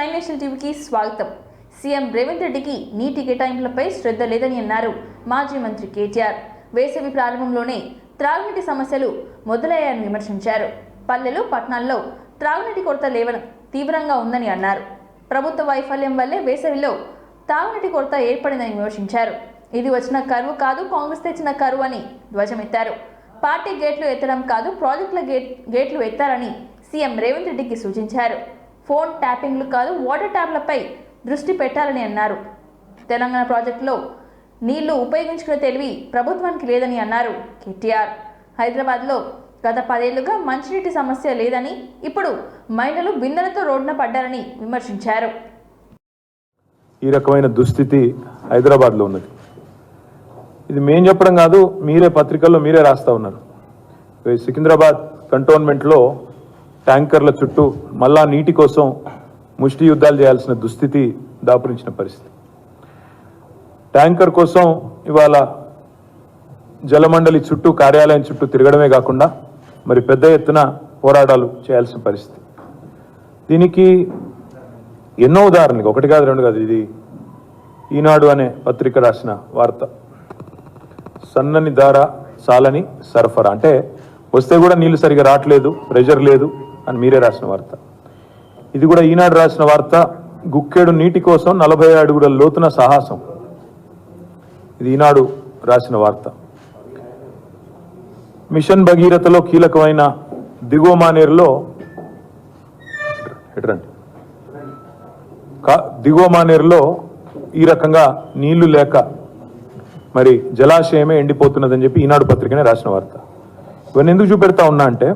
సై national టీవీకి స్వాగతం. CM Revanth రెడ్డికి నీటి కేటాయింపులపై శ్రద్ధ లేదని అన్నారు మాజీ మంత్రి కేటీఆర్. వేసవి ప్రారంభంలోనే త్రాగునీటి సమస్యలు మొదలయ్యాయని విమర్శించారు. పల్లెలు పట్టణాల్లో త్రాగునీటి కొరత తీవ్రంగా ఉందని అన్నారు. ప్రభుత్వ వైఫల్యం వల్లే వేసవిలో తాగునీటి కొరత ఏర్పడిందని విమర్శించారు. ఇది వచ్చిన కరువు కాదు, కాంగ్రెస్ తెచ్చిన కరువు అని ధ్వజమెత్తారు. పార్టీ గేట్లు ఎత్తడం కాదు, ప్రాజెక్టుల గేట్లు ఎత్తారని సీఎం రేవంత్ రెడ్డికి సూచించారు. ఫోన్ ట్యాపింగ్లు కాదు, వాటర్ ట్యాప్లపై దృష్టి పెట్టాలని అన్నారు. తెలంగాణ ప్రాజెక్టులో నీళ్లు ఉపయోగించుకునే తెలివి ప్రభుత్వానికి లేదని అన్నారు కేటీఆర్. హైదరాబాద్లో గత 10 ఏళ్లుగా మంచినీటి సమస్య లేదని, ఇప్పుడు మహిళలు బిందెలతో రోడ్డున పడ్డారని విమర్శించారు. ఈ రకమైన దుస్థితి హైదరాబాద్లో ఉన్నది. ఇది మేం చెప్పడం కాదు, మీరే పత్రికల్లో మీరే రాస్తా ఉన్నారు. సికింద్రాబాద్ కంటోన్మెంట్లో ట్యాంకర్ల చుట్టూ మళ్ళా నీటి కోసం ముష్టి యుద్ధాలు చేయాల్సిన దుస్థితి దాపురించిన పరిస్థితి. ట్యాంకర్ కోసం ఇవాళ జలమండలి చుట్టూ, కార్యాలయం చుట్టూ తిరగడమే కాకుండా మరి పెద్ద ఎత్తున పోరాటాలు చేయాల్సిన పరిస్థితి. దీనికి ఎన్నో ఉదాహరణలు, ఒకటి కాదు రెండు కాదు. ఇది ఈనాడు అనే పత్రిక రాసిన వార్త. సన్నని దార సాలని సరఫరా, అంటే వస్తే కూడా నీళ్లు సరిగా రావట్లేదు, ప్రెషర్ లేదు అని మీరే రాసిన వార్త. ఇది కూడా ఈనాడు రాసిన వార్త. గుక్కేడు నీటి కోసం 40 అడుగుల లోతున సాహసం. ఇది ఈనాడు రాసిన వార్త. మిషన్ భగీరథలో కీలకమైన దిగువ మానేరులో ఈ రకంగా నీళ్లు లేక మరి జలాశయమే ఎండిపోతున్నదని చెప్పి ఈనాడు పత్రికనే రాసిన వార్త. ఇవన్నీ ఎందుకు చూపెడతా ఉన్నా అంటే,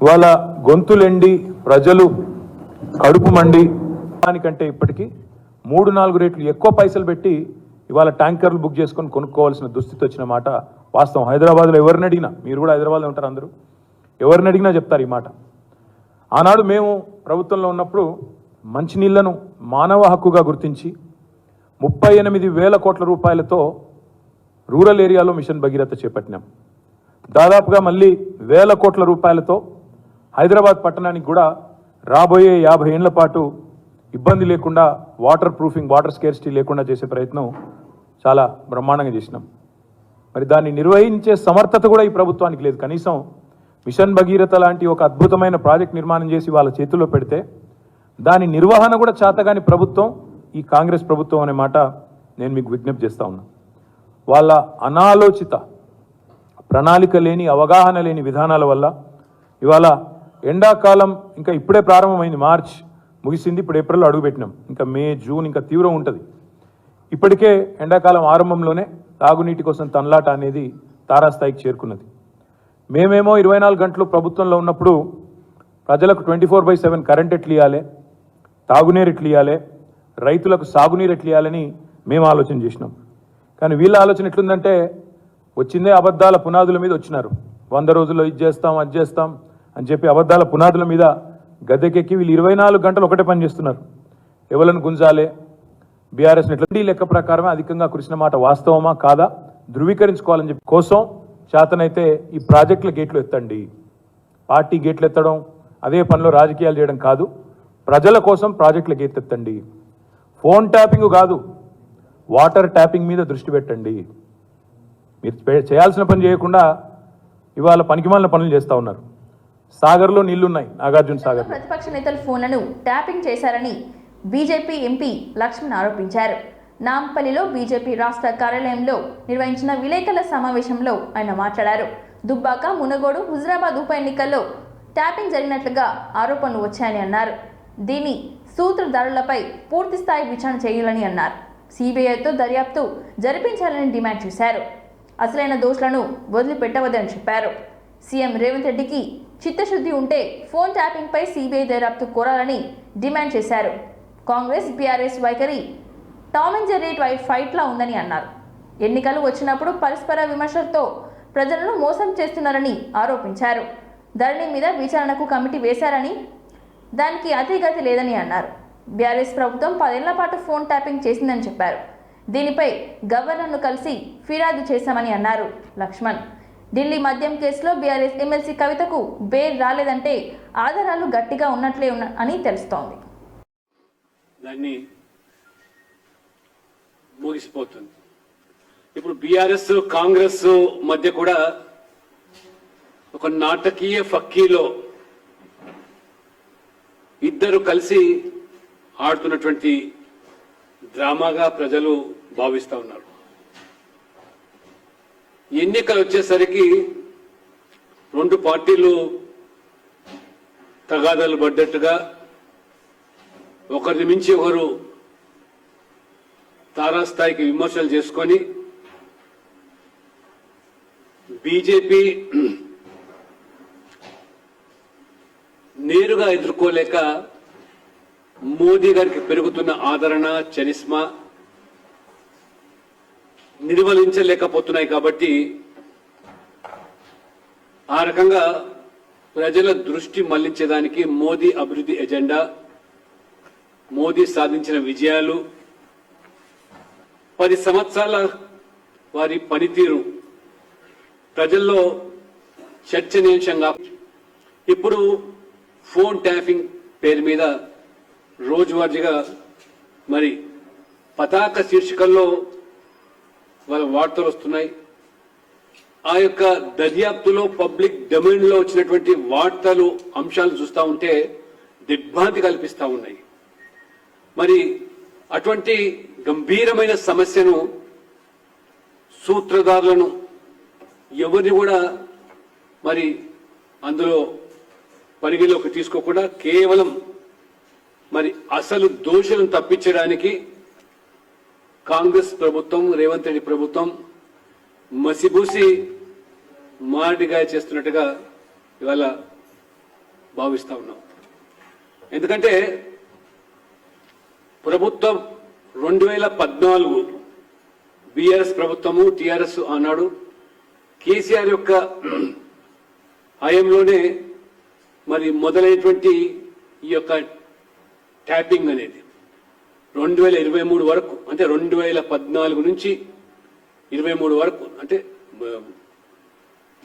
ఇవాళ గొంతులెండి ప్రజలు కడుపు మండి దానికంటే ఇప్పటికీ 3-4 రెట్లు ఎక్కువ పైసలు పెట్టి ఇవాళ ట్యాంకర్లు బుక్ చేసుకొని కొనుక్కోవాల్సిన దుస్థితి వచ్చిన మాట వాస్తవం. హైదరాబాద్లో ఎవరిని అడిగినా, మీరు కూడా హైదరాబాద్లో ఉంటారు అందరూ, ఎవరిని అడిగినా చెప్తారు ఈ మాట. ఆనాడు మేము ప్రభుత్వంలో ఉన్నప్పుడు మంచినీళ్లను మానవ హక్కుగా గుర్తించి 38,000 కోట్ల రూపాయలతో రూరల్ ఏరియాలో మిషన్ భగీరథ చేపట్టినాం. దాదాపుగా మళ్ళీ 1,000 కోట్ల రూపాయలతో హైదరాబాద్ పట్టణానికి కూడా రాబోయే 50 ఏళ్ల పాటు ఇబ్బంది లేకుండా వాటర్ ప్రూఫింగ్, వాటర్ స్కేర్సిటీ లేకుండా చేసే ప్రయత్నం చాలా బ్రహ్మాండంగా చేసినాం. మరి దాన్ని నిర్వహించే సమర్థత కూడా ఈ ప్రభుత్వానికి లేదు. కనీసం మిషన్ భగీరథ లాంటి ఒక అద్భుతమైన ప్రాజెక్ట్ నిర్మాణం చేసి వాళ్ళ చేతుల్లో పెడితే దాని నిర్వహణ కూడా చేతగాని ప్రభుత్వం ఈ కాంగ్రెస్ ప్రభుత్వం అనే మాట నేను మీకు విజ్ఞప్తి చేస్తా ఉన్నా. వాళ్ళ అనాలోచిత, ప్రణాళిక లేని, అవగాహన లేని విధానాల వల్ల ఇవాళ ఎండాకాలం ఇంకా ఇప్పుడే ప్రారంభమైంది. మార్చ్ ముగిసింది, ఇప్పుడు ఏప్రిల్లో అడుగుపెట్టినాం. ఇంకా మే, జూన్ ఇంకా తీవ్రం ఉంటుంది. ఇప్పటికే ఎండాకాలం ఆరంభంలోనే తాగునీటి కోసం తన్లాట అనేది తారాస్థాయికి చేరుకున్నది. మేమేమో 24 గంటలు ప్రభుత్వంలో ఉన్నప్పుడు ప్రజలకు 24/7 కరెంట్ ఎట్లు ఇవ్వాలి, తాగునీరు ఎట్లు ఇవ్వాలి, రైతులకు సాగునీరు ఎట్లు ఇవ్వాలని మేము ఆలోచన చేసినాం. కానీ వీళ్ళ ఆలోచన ఎట్లుందంటే, వచ్చిందే అబద్ధాల పునాదుల మీద వచ్చినారు. 100 రోజుల్లో ఇది చేస్తాం, అది చేస్తాం అని చెప్పి అబద్ధాల పునాదుల మీద గద్దెకెక్కి వీళ్ళు 24 గంటలు ఒకటే పని చేస్తున్నారు. ఎవలను గుంజాలే, బీఆర్ఎస్ లెక్క ప్రకారమే అధికంగా కురిసిన మాట వాస్తవమా కాదా ధృవీకరించుకోవాలని చెప్పి కోసం చేతనైతే ఈ ప్రాజెక్టుల గేట్లు ఎత్తండి. పార్టీ గేట్లు ఎత్తడం, అదే పనిలో రాజకీయాలు చేయడం కాదు. ప్రజల కోసం ప్రాజెక్టుల గేట్లు ఎత్తండి. ఫోన్ ట్యాపింగ్ కాదు, వాటర్ ట్యాపింగ్ మీద దృష్టి పెట్టండి. మీరు చేయాల్సిన పని చేయకుండా ఇవాళ పనికిమాలిన పనులు చేస్తూ ఉన్నారు. సాగర్లో నీళ్లున్నాయి, నాగార్జున సాగర్. ప్రతిపక్ష నేతలు ఫోన్లను ట్యాపింగ్ చేశారని బీజేపీ ఎంపీ లక్ష్మణ్ ఆరోపించారు. నాంపల్లిలో బీజేపీ రాష్ట్ర కార్యాలయంలో నిర్వహించిన విలేకరుల సమావేశంలో ఆయన మాట్లాడారు. దుబ్బాక, మునగోడు, హుజరాబాద్ ఉప ఎన్నికల్లో ట్యాపింగ్ జరిగినట్లుగా ఆరోపణలు వచ్చాయని అన్నారు. దీని సూత్రధారులపై పూర్తి స్థాయి విచారణ చేయాలని అన్నారు. సిబిఐతో దర్యాప్తు జరిపించాలని డిమాండ్ చేశారు. అసలైన దోషులను వదిలిపెట్టవద్దని చెప్పారు. సీఎం రేవంత్ రెడ్డికి చిత్తశుద్ధి ఉంటే ఫోన్ ట్యాపింగ్పై సిబిఐ దర్యాప్తు కోరాలని డిమాండ్ చేశారు. కాంగ్రెస్ బీఆర్ఎస్ వైఖరి టామ్ అండ్ జెర్రీ ఫైట్లా ఉందని అన్నారు. ఎన్నికలు వచ్చినప్పుడు పరస్పర విమర్శలతో ప్రజలను మోసం చేస్తున్నారని ఆరోపించారు. ధరణి మీద విచారణకు కమిటీ వేశారని, దానికి అతిగతి లేదని అన్నారు. బీఆర్ఎస్ ప్రభుత్వం 10 ఏళ్ల పాటు ఫోన్ ట్యాపింగ్ చేసిందని చెప్పారు. దీనిపై గవర్నర్ను కలిసి ఫిర్యాదు చేశామని అన్నారు లక్ష్మణ్. ఢిల్లీ మద్యం కేసులో బీఆర్ఎస్ ఎమ్మెల్సీ కవితకు బెయిల్ రాలేదంటే ఆధారాలు గట్టిగా ఉన్నట్లే అని తెలుస్తోంది. దాన్ని ముగిసిపోతుంది. ఇప్పుడు బీఆర్ఎస్ కాంగ్రెస్ మధ్య కూడా ఒక నాటకీయ ఫక్కీలో ఇద్దరు కలిసి ఆడుతున్నటువంటి డ్రామాగా ప్రజలు భావిస్తా ఉన్నారు. ఎన్నికలు వచ్చేసరికి రెండు పార్టీలు తగాదాలు పడ్డట్టుగా ఒకరిని మించి ఒకరు తారాస్థాయికి విమర్శలు చేసుకొని బీజేపీ నేరుగా ఎదుర్కోలేక మోదీ గారికి పెరుగుతున్న ఆదరణ చరిస్మా నిర్వహించలేకపోతున్నాయి. కాబట్టి ఆ రకంగా ప్రజల దృష్టి మళ్లించేదానికి మోదీ అభివృద్ధి ఎజెండా, మోదీ సాధించిన విజయాలు, 10 సంవత్సరాల వారి పనితీరు ప్రజల్లో చర్చనీయాంశంగా ఇప్పుడు ఫోన్ ట్యాపింగ్ పేరు మీద రోజువారీగా మరి పతాక శీర్షికల్లో వాళ్ళ వార్తలు వస్తున్నాయి. ఆ యొక్క దర్యాప్తులో పబ్లిక్ డొమైన్ లో వచ్చినటువంటి వార్తలు అంశాలు చూస్తూ ఉంటే దిగ్భ్రాంతి కల్పిస్తా ఉన్నాయి. మరి అటువంటి గంభీరమైన సమస్యను, సూత్రధారులను ఎవరిని కూడా మరి అందులో పరిగణలోకి తీసుకోకుండా కేవలం మరి అసలు దోషులను తప్పించడానికి కాంగ్రెస్ ప్రభుత్వం, రేవంత్ రెడ్డి ప్రభుత్వం మసిబూసి మారడిగాయ చేస్తున్నట్టుగా ఇవాళ భావిస్తా ఉన్నాం. ఎందుకంటే ప్రభుత్వం 2014 బీఆర్ఎస్ ప్రభుత్వము, టీఆర్ఎస్ ఆనాడు కేసీఆర్ యొక్క హయాంలోనే మరి మొదలైనటువంటి ఈ యొక్క ట్యాపింగ్ అనేది 2023 వరకు, అంటే 2014 నుంచి 23 వరకు, అంటే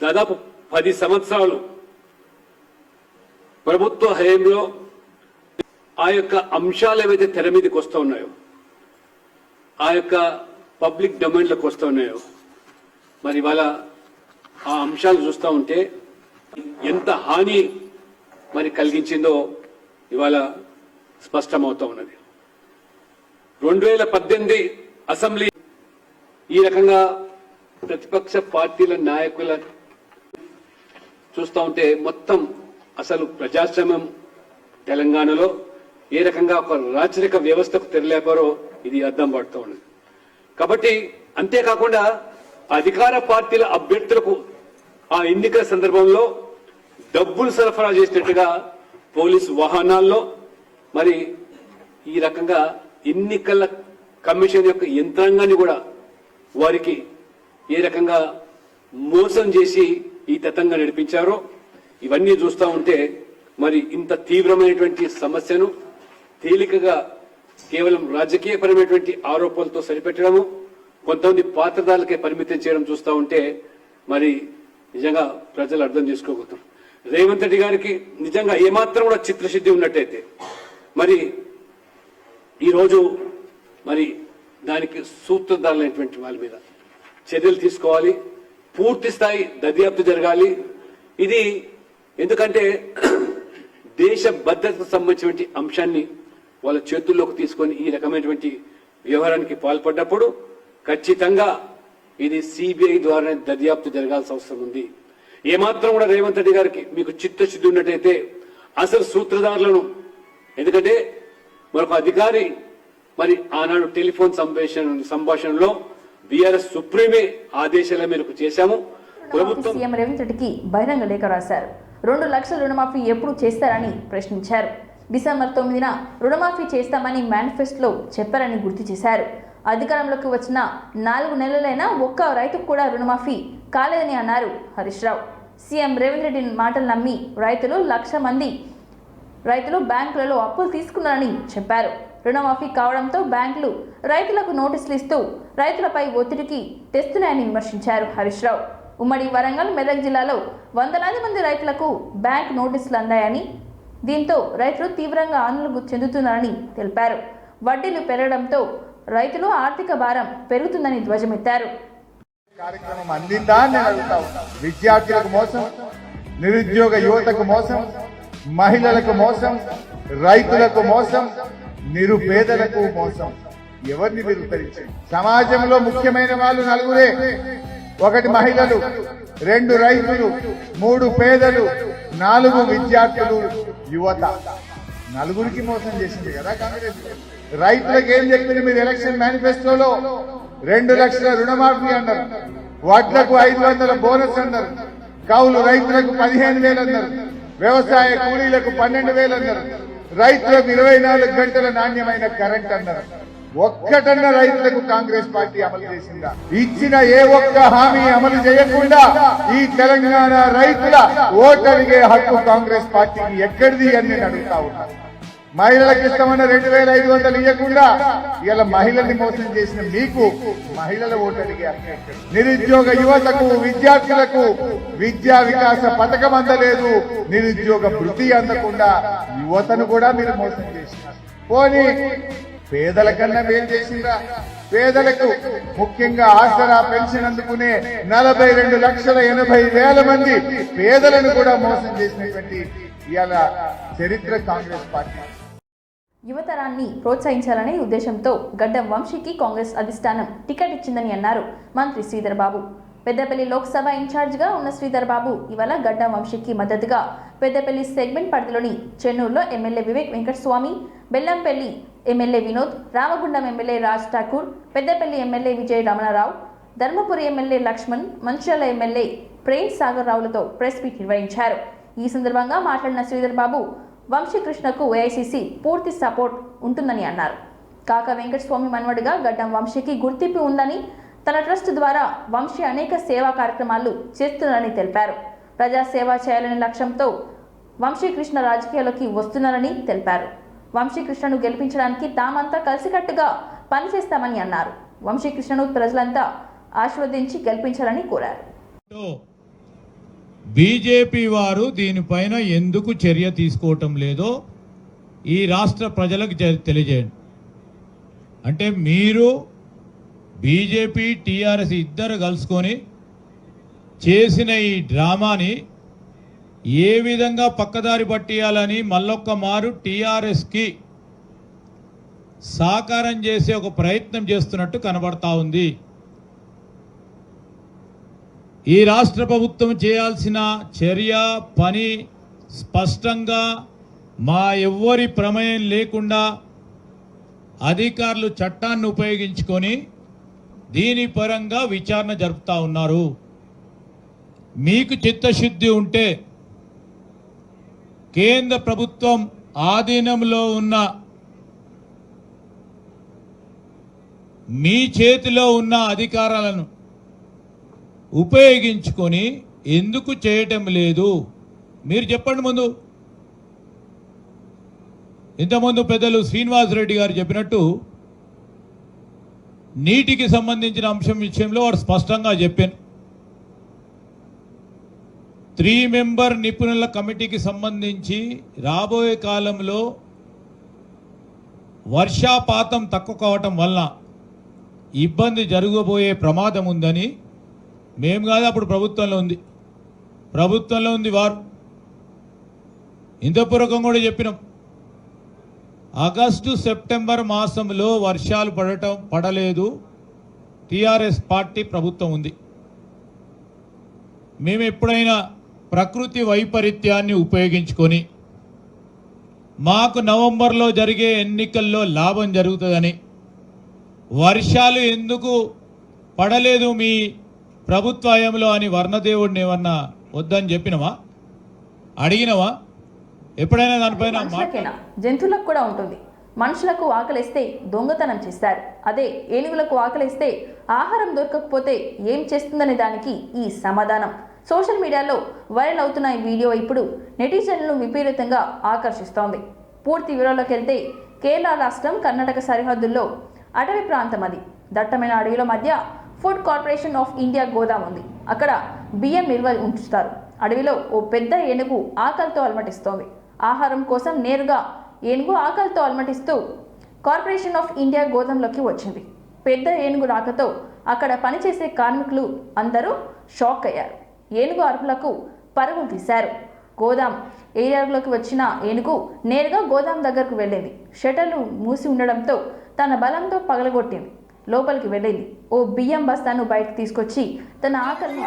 దాదాపు 10 సంవత్సరాలు ప్రభుత్వ హయాంలో ఆ యొక్క అంశాలు ఏవైతే తెర మీదకి వస్తూ ఉన్నాయో, ఆ యొక్క పబ్లిక్ డొమైన్లోకి వస్తూ ఉన్నాయో, మరి ఇవాళ ఆ అంశాలు చూస్తూ ఉంటే ఎంత హాని మరి కలిగించిందో ఇవాళ స్పష్టమవుతా ఉన్నది. 2018 అసెంబ్లీ ఈ రకంగా ప్రతిపక్ష పార్టీల నాయకుల చూస్తూ ఉంటే మొత్తం అసలు ప్రజాస్వామ్యం తెలంగాణలో ఏ రకంగా ఒక రాచరిక వ్యవస్థకు తెరలేపారో ఇది అర్థం పడుతూ ఉన్నది. కాబట్టి అంతేకాకుండా అధికార పార్టీల అభ్యర్థులకు ఆ ఎన్నికల సందర్భంలో డబ్బులు సరఫరా చేసినట్టుగా పోలీసు వాహనాల్లో మరి ఈ రకంగా ఎన్నికల కమిషన్ యొక్క యంత్రాంగాన్ని కూడా వారికి ఏ రకంగా మోసం చేసి ఈ తతంగా నడిపించారో ఇవన్నీ చూస్తూ ఉంటే మరి ఇంత తీవ్రమైనటువంటి సమస్యను తేలికగా కేవలం రాజకీయపరమైనటువంటి ఆరోపణలతో సరిపెట్టడము, కొంతమంది పాత్రదారులకే పరిమితం చేయడం చూస్తూ ఉంటే మరి నిజంగా ప్రజలు అర్థం చేసుకోగలుగుతారు. రేవంత్ రెడ్డి గారికి నిజంగా ఏమాత్రం కూడా చిత్రశుద్ధి ఉన్నట్టయితే మరి ఈరోజు మరి దానికి సూత్రధారులైనటువంటి వాళ్ళ మీద చర్యలు తీసుకోవాలి, పూర్తి స్థాయి దర్యాప్తు జరగాలి. ఇది ఎందుకంటే దేశ భద్రతకు సంబంధించినటువంటి అంశాన్ని వాళ్ళ చేతుల్లోకి తీసుకొని ఈ రకమైనటువంటి వ్యవహారానికి పాల్పడ్డప్పుడు ఖచ్చితంగా ఇది సిబిఐ ద్వారా దర్యాప్తు జరగాల్సిన అవసరం ఉంది. ఏమాత్రం కూడా రేవంత్ రెడ్డి గారికి మీకు చిత్తశుద్ధి ఉన్నట్టయితే అసలు సూత్రధారులను, ఎందుకంటే మరొక అధికారి మరి ఆనాడు టెలిఫోన్ సంభాషణలో బీఆర్ఎస్ సుప్రీమే ఆదేశాల మేరకు చేశాము. ప్రభుత్వం సీఎం రేవంత్ రెడ్డికి బహిరంగ లేఖ రాశారు. 2 లక్షల రుణమాఫీ ఎప్పుడు చేస్తారని ప్రశ్నించారు. డిసెంబర్ 9న రుణమాఫీ చేస్తామని మేనిఫెస్టోలో చెప్పారని గుర్తు చేశారు. అధికారంలోకి వచ్చిన 4 నెలలైనా ఒక్క రైతుకు కూడా రుణమాఫీ కాలేదని అన్నారు హరీష్ రావు. సీఎం రేవంత్ రెడ్డి మాటలు నమ్మి రైతులు 1,00,000 మంది రైతులు బ్యాంకులలో అప్పులు తీసుకున్నారని చెప్పారు. రుణమాఫీ కావడంతో బ్యాంకులు రైతులకు నోటీసులు ఇస్తూ రైతులపై ఒత్తిడికి తెస్తున్నాయని విమర్శించారు హరీష్ రావు. ఉమ్మడి వరంగల్, మెదక్ జిల్లాలో వందలాది మంది రైతులకు బ్యాంక్ నోటీసులు అందాయని, దీంతో రైతులు తీవ్రంగా ఆందోళన చెందుతున్నారని తెలిపారు. వడ్డీలు పెరగడంతో రైతులు ఆర్థిక భారం పెరుగుతుందని ధ్వజమెత్తారు. కార్యక్రమం అందిందా అని నేను అడుగుతా ఉన్నా. విద్యార్థులకు మోసం, నిరుద్యోగ యువతకు మోసం, మహిళలకు మోసం, రైతులకు మోసం, నిరుపేదలకు మోసం. ఎవరిని విరుద్ధరించండి? సమాజంలో ముఖ్యమైన వాళ్ళు నలుగురే. ఒకటి మహిళలు, 2 రైతులు, 3 పేదలు, 4 విద్యార్థులు, యువత. నలుగురికి మోసం చేసింది కదా కాంగ్రెస్. రైతులకు ఏం చెప్పింది మీరు ఎలక్షన్ మేనిఫెస్టోలో? 2 లక్షల రుణమాఫీ అన్నారు, వడ్లకు 500 బోనస్ అన్నారు, కౌలు రైతులకు 15,000 అన్నారు, వ్యవసాయ కూలీలకు 12,000 అన్నారు, రైతులకు 24 గంటల నాణ్యమైన కరెంట్ అన్నారు. ఒక్కటన్న రైతులకు కాంగ్రెస్ పార్టీ అమలు చేసిందా? ఇచ్చిన ఏ ఒక్క హామీ అమలు చేయకుండా ఈ తెలంగాణ రైతుల ఓటరిగే హక్కు కాంగ్రెస్ పార్టీకి ఎక్కడిది అని నేను అడుగుతా ఉన్నా. మహిళలకు ఇస్తామన్న 2,500 ఇవ్వకుండా ఇలా మహిళల్ని మోసం చేసిన మీకు మహిళల ఓటు అడిగే హక్కు ఎక్కడిది? నిరుద్యోగ యువతకు, విద్యార్థులకు విద్యా వికాస పథకం అందలేదు, నిరుద్యోగ వృత్తి అందకుండా యువతను కూడా మీరు మోసం చేసినారు. పోనీ పేదల కన్నా ఏం చేసిందా? పేదలకు ముఖ్యంగా ఆసరా పెన్షన్ అందుకునే 42,80,000 మంది పేదలను కూడా మోసం చేసినటువంటి ఇవాళ చరిత్ర కాంగ్రెస్ పార్టీ. యువతరాన్ని ప్రోత్సహించాలనే ఉద్దేశంతో గడ్డం వంశీకి కాంగ్రెస్ అధిష్టానం టికెట్ ఇచ్చిందని అన్నారు మంత్రి శ్రీధర్ బాబు. పెద్దపల్లి లోక్సభ ఇన్ఛార్జిగా ఉన్న శ్రీధర్ బాబు ఇవాళ గడ్డం వంశీకి మద్దతుగా పెద్దపల్లి సెగ్మెంట్ పరిధిలోని చెన్నూరులో MLA Vivek Venkataswamy, Bellampalli MLA Vinod, Ramagundam MLA Raj Thakur, Peddapalli MLA Vijaya Ramanarao, Dharmapuri MLA Laxman, Mancherial MLA Prem Sagar రావులతో ప్రెస్ మీట్ నిర్వహించారు. ఈ సందర్భంగా మాట్లాడిన శ్రీధర్ బాబు వంశీకృష్ణకు ఏఐసీసీ పూర్తి సపోర్ట్ ఉంటుందని అన్నారు. కాక వెంకటస్వామి మనవడిగా గడ్డం వంశీకి గుర్తింపు ఉందని, తన ట్రస్ట్ ద్వారా వంశీ అనేక సేవా కార్యక్రమాలు చేస్తున్నారని తెలిపారు. ప్రజాసేవ చేయాలనే లక్ష్యంతో వంశీకృష్ణ రాజకీయాల్లోకి వస్తున్నారని తెలిపారు. వంశీకృష్ణను గెలిపించడానికి తామంతా కలిసికట్టుగా పనిచేస్తామని అన్నారు. వంశీకృష్ణను ప్రజలంతా ఆశీర్వదించి గెలిపించాలని కోరారు. బీజేపీ వారు దీనిపైన ఎందుకు చర్య తీసుకోవటం లేదో ఈ రాష్ట్ర ప్రజలకు తెలియజేయండి. అంటే మీరు బీజేపీ, టీఆర్ఎస్ ఇద్దరు కలుసుకొని చేసిన ఈ డ్రామాని ఏ విధంగా పక్కదారి పట్టియాలని మళ్ళొక్క మారు టీఆర్ఎస్కి సాకారం చేసే ఒక ప్రయత్నం చేస్తున్నట్టు కనబడతా ఉంది. ఈ రాష్ట్ర ప్రభుత్వం చేయాల్సిన చర్య, పని స్పష్టంగా మా ఎవ్వరి ప్రమేయం లేకుండా అధికారులు చట్టాన్ని ఉపయోగించుకొని దీని పరంగా విచారణ జరుపుతా ఉన్నారు. మీకు చిత్తశుద్ధి ఉంటే కేంద్ర ప్రభుత్వం ఆధీనంలో ఉన్న మీ చేతిలో ఉన్న అధికారాలను ఉపయోగించుకొని ఎందుకు చేయటం లేదు మీరు చెప్పండి. ముందు ఇంతకుముందు పెద్దలు శ్రీనివాసరెడ్డి గారు చెప్పినట్టు నీటికి సంబంధించిన అంశం విషయంలో వారు స్పష్టంగా చెప్పాను. 3 మెంబర్ నిపుణుల కమిటీకి సంబంధించి రాబోయే కాలంలో వర్షాపాతం తక్కువ కావటం వల్ల ఇబ్బంది జరగబోయే ప్రమాదం ఉందని మేము కాదు, అప్పుడు ప్రభుత్వంలో ఉంది వారు. ఇంతపూర్వకం కూడా చెప్పినాం. ఆగస్టు సెప్టెంబర్ మాసంలో వర్షాలు పడలేదు, టీఆర్ఎస్ పార్టీ ప్రభుత్వం ఉంది. మేము ఎప్పుడైనా ప్రకృతి వైపరీత్యాన్ని ఉపయోగించుకొని మాకు నవంబర్లో జరిగే ఎన్నికల్లో లాభం జరుగుతుందని, వర్షాలు ఎందుకు పడలేదు మీ ప్రభుత్వంలో అని వర్ణదేవుడిని ఏమన్నా వద్దని చెప్పినవా, అడిగినవా? ఎప్పుడైనా దానిపైన జంతువులకు కూడా ఉంటుంది. మనుషులకు ఆకలిస్తే దొంగతనం చేస్తారు, అదే ఏనుగులకు ఆకలిస్తే ఆహారం దొరకకపోతే ఏం చేస్తుందనే దానికి ఈ సమాధానం. సోషల్ మీడియాలో వైరల్ అవుతున్న ఈ వీడియో ఇప్పుడు నెటిజన్లను విపరీతంగా ఆకర్షిస్తోంది. పూర్తి వివరాల్లోకి వెళ్తే కేరళ రాష్ట్రం కర్ణాటక సరిహద్దుల్లో అటవీ ప్రాంతం అది. దట్టమైన అడవిలో మధ్య ఫుడ్ కార్పొరేషన్ ఆఫ్ ఇండియా గోదాం ఉంది. అక్కడ బియ్యం నిల్వ ఉంచుతారు. అడవిలో ఓ పెద్ద ఏనుగు ఆకలితో అలమటిస్తోంది. ఆహారం కోసం నేరుగా ఏనుగు ఆకలితో అలమటిస్తూ కార్పొరేషన్ ఆఫ్ ఇండియా గోదాంలోకి వచ్చింది. పెద్ద ఏనుగు రాకతో అక్కడ పనిచేసే కార్మికులు అందరూ షాక్ అయ్యారు. ఏనుగు అరుపులకు పరుగులు తీశారు. గోదాం ఏరియాలోకి వచ్చిన ఏనుగు నేరుగా గోదాం దగ్గరకు వెళ్ళింది. షట్టర్లు మూసి ఉండడంతో తన బలంతో పగలగొట్టింది. లోపలికి వెళ్ళింది. ఓ బియ్యం బస్తాను బయటకు తీసుకొచ్చి తన ఆకలిని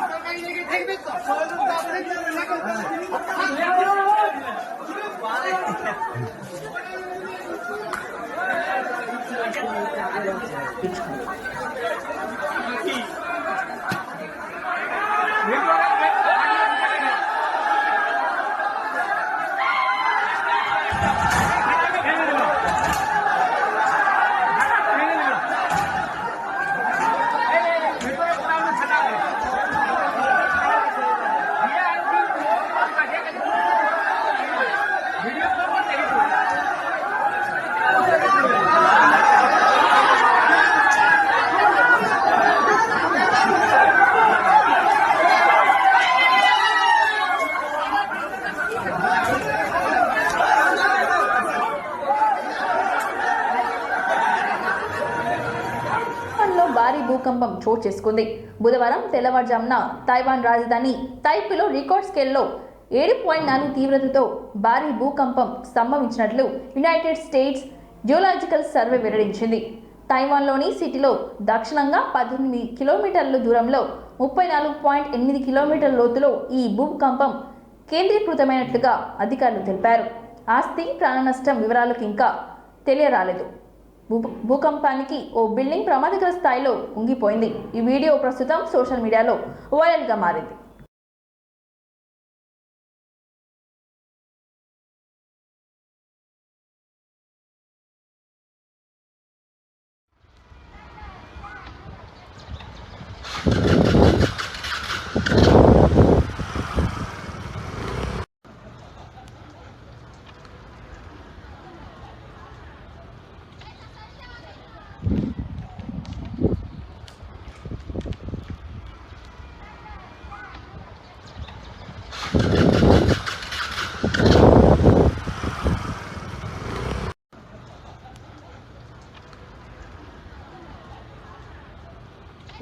భారీ భూకంపం చోటు చేసుకుంది. బుధవారం తెల్లవారుజామున తైవాన్ రాజధాని తైపీలో రికార్డ్ స్కేల్లో 7.4 తీవ్రతతో భారీ భూకంపం సంభవించినట్లు యునైటెడ్ స్టేట్స్ జియోలాజికల్ సర్వే వెల్లడించింది. తైవాన్లోని సిటీలో దక్షిణంగా 18 కిలోమీటర్ల దూరంలో 34.8 కిలోమీటర్ల లోతులో ఈ భూకంపం కేంద్రీకృతమైనట్లుగా అధికారులు తెలిపారు. ఆస్తి ప్రాణ నష్టం వివరాలకు ఇంకా తెలియరాలేదు. భూకంపానికి ఓ బిల్డింగ్ ప్రమాదకర స్థాయిలో కుంగిపోయింది. ఈ వీడియో ప్రస్తుతం సోషల్ మీడియాలో వైరల్గా మారింది.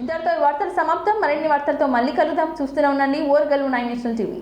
ఇంతటితో వార్తలు సమాప్తం. మరిన్ని వార్తలతో మళ్ళీ కలుద్దాం. చూస్తూనే ఉండండి ఓర్గల్లు 9 నేషనల్ టీవీ.